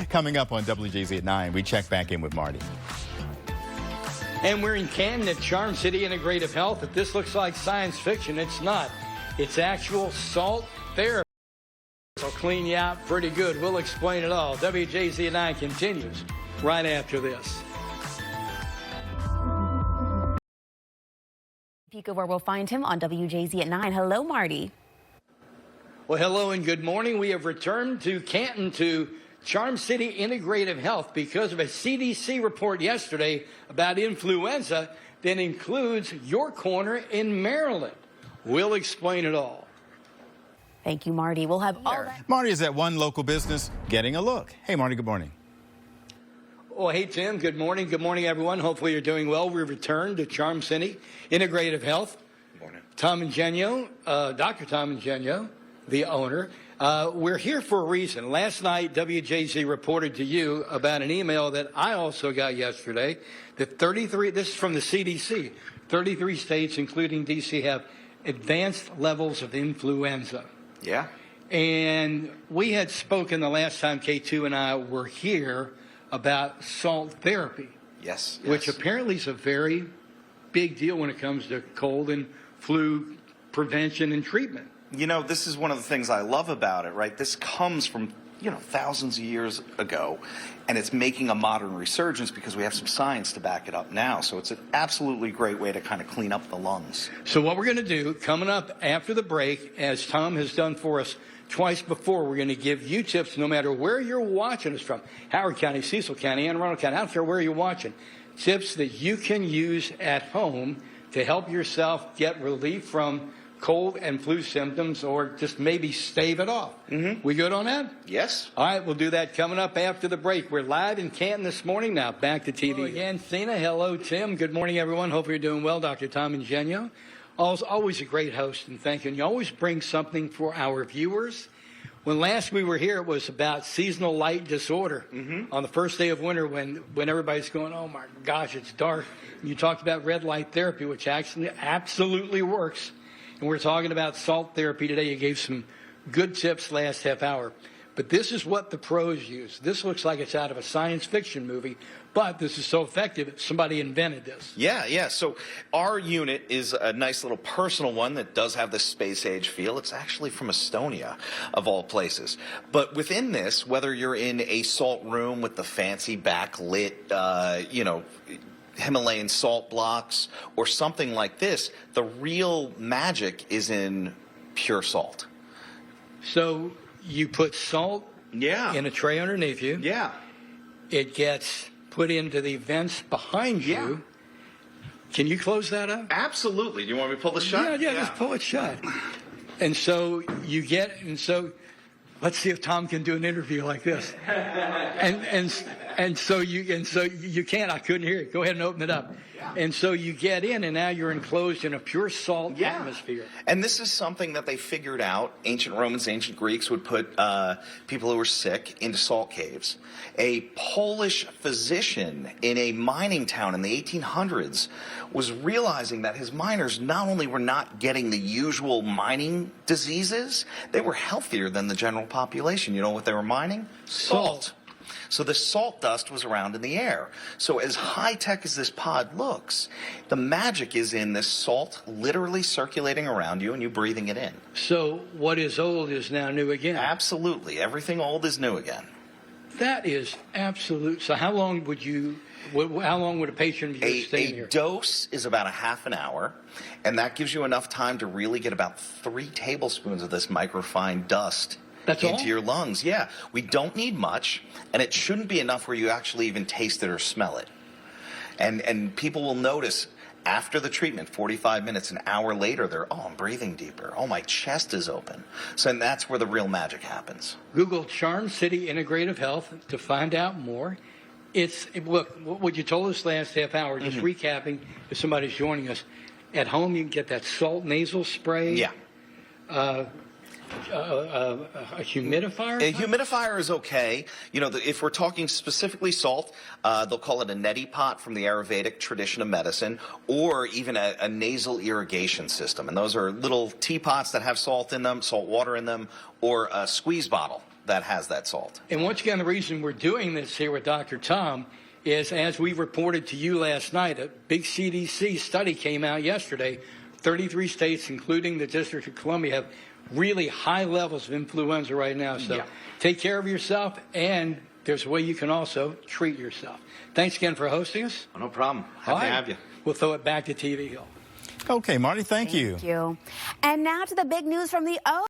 Coming up on WJZ at 9, we check back in with Marty. And we're in Canton at Charm City Integrative Health. If this looks like science fiction, it's not. It's actual salt therapy. It'll clean you out pretty good. We'll explain it all. WJZ at 9 continues right after this. Peek of where we'll find him on WJZ at 9. Hello, Marty. Well, hello and good morning. We have returned to Canton to Charm City Integrative Health because of a CDC report yesterday about influenza that includes your corner in Maryland. We'll explain it all. Thank you, Marty. We'll have all that. Marty is at one local business getting a look. Hey, Marty, good morning. Oh, hey, Tim. Good morning. Good morning, everyone. Hopefully you're doing well. We returned to Charm City Integrative Health. Good morning. Tom Ingenio, Dr. Tom Ingenio, the owner. We're here for a reason. Last night, WJZ reported to you about an email that I also got yesterday that 33, this is from the CDC, 33 states, including D.C., have advanced levels of influenza. Yeah. And we had spoken the last time K2 and I were here about salt therapy. Yes. Which apparently is a very big deal when it comes to cold and flu prevention and treatment. You know, this is one of the things I love about it, right? This comes from, thousands of years ago, and it's making a modern resurgence because we have some science to back it up now. So it's an absolutely great way to kind of clean up the lungs. So what we're going to do, coming up after the break, as Tom has done for us twice before, we're going to give you tips no matter where you're watching us from. Howard County, Cecil County, Anne Arundel County, I don't care where you're watching. Tips that you can use at home to help yourself get relief from cold and flu symptoms or just maybe stave it off. We good on that? Yes. All right, we'll do that coming up after the break. We're live in Canton this morning. Now back to TV. Hello again, Cena. Hello, Tim. Good morning, everyone. Hope you're doing well. Dr. Tom Ingenio. Always a great host, and thank you. And you always bring something for our viewers. When last we were here, it was about seasonal light disorder on the first day of winter when everybody's going, oh, my gosh, it's dark. And you talked about red light therapy, which actually absolutely works. And we're talking about salt therapy today. You gave some good tips last half hour. But this is what the pros use. This looks like it's out of a science fiction movie, but this is so effective, somebody invented this. Yeah. So our unit is a nice little personal one that does have the space age feel. It's actually from Estonia, of all places. But within this, whether you're in a salt room with the fancy backlit, Himalayan salt blocks or something like this, the real magic is in pure salt. So you put salt in a tray underneath you. Yeah. It gets put into the vents behind you. Can you close that up? Absolutely. Do you want me to pull this shut? Yeah, just pull it shut. And so you get, let's see if Tom can do an interview like this. And so you can't. I couldn't hear it. Go ahead and open it up. And so you get in, and now you're enclosed in a pure salt atmosphere. And this is something that they figured out. Ancient Romans, ancient Greeks would put people who were sick into salt caves. A Polish physician in a mining town in the 1800s was realizing that his miners not only were not getting the usual mining diseases, they were healthier than the general population. You know what they were mining? Salt. So the salt dust was around in the air. So as high-tech as this pod looks, the magic is in this salt literally circulating around you and you breathing it in. So what is old is now new again. Absolutely. Everything old is new again. That is absolute. So how long would a patient be staying here? A dose is about a half an hour, and that gives you enough time to really get about 3 tablespoons of this microfine dust into your lungs. Yeah, we don't need much, and it shouldn't be enough where you actually even taste it or smell it. And people will notice after the treatment, 45 minutes, an hour later, I'm breathing deeper. Oh, my chest is open. So and that's where the real magic happens. Google Charm City Integrative Health to find out more. Look, what you told us last half hour, just recapping, if somebody's joining us, at home you can get that salt nasal spray. Yeah. A humidifier? A humidifier is okay. If we're talking specifically salt, they'll call it a neti pot from the Ayurvedic tradition of medicine, or even a nasal irrigation system. And those are little teapots that have salt in them, salt water in them, or a squeeze bottle that has that salt. And once again, the reason we're doing this here with Dr. Tom is, as we reported to you last night, a big CDC study came out yesterday. 33 states, including the District of Columbia, have really high levels of influenza right now. So take care of yourself, and there's a way you can also treat yourself. Thanks again for hosting us. No problem. Happy to have you. We'll throw it back to TV Hill. Okay, Marty, thank you. Thank you. And now to the big news from the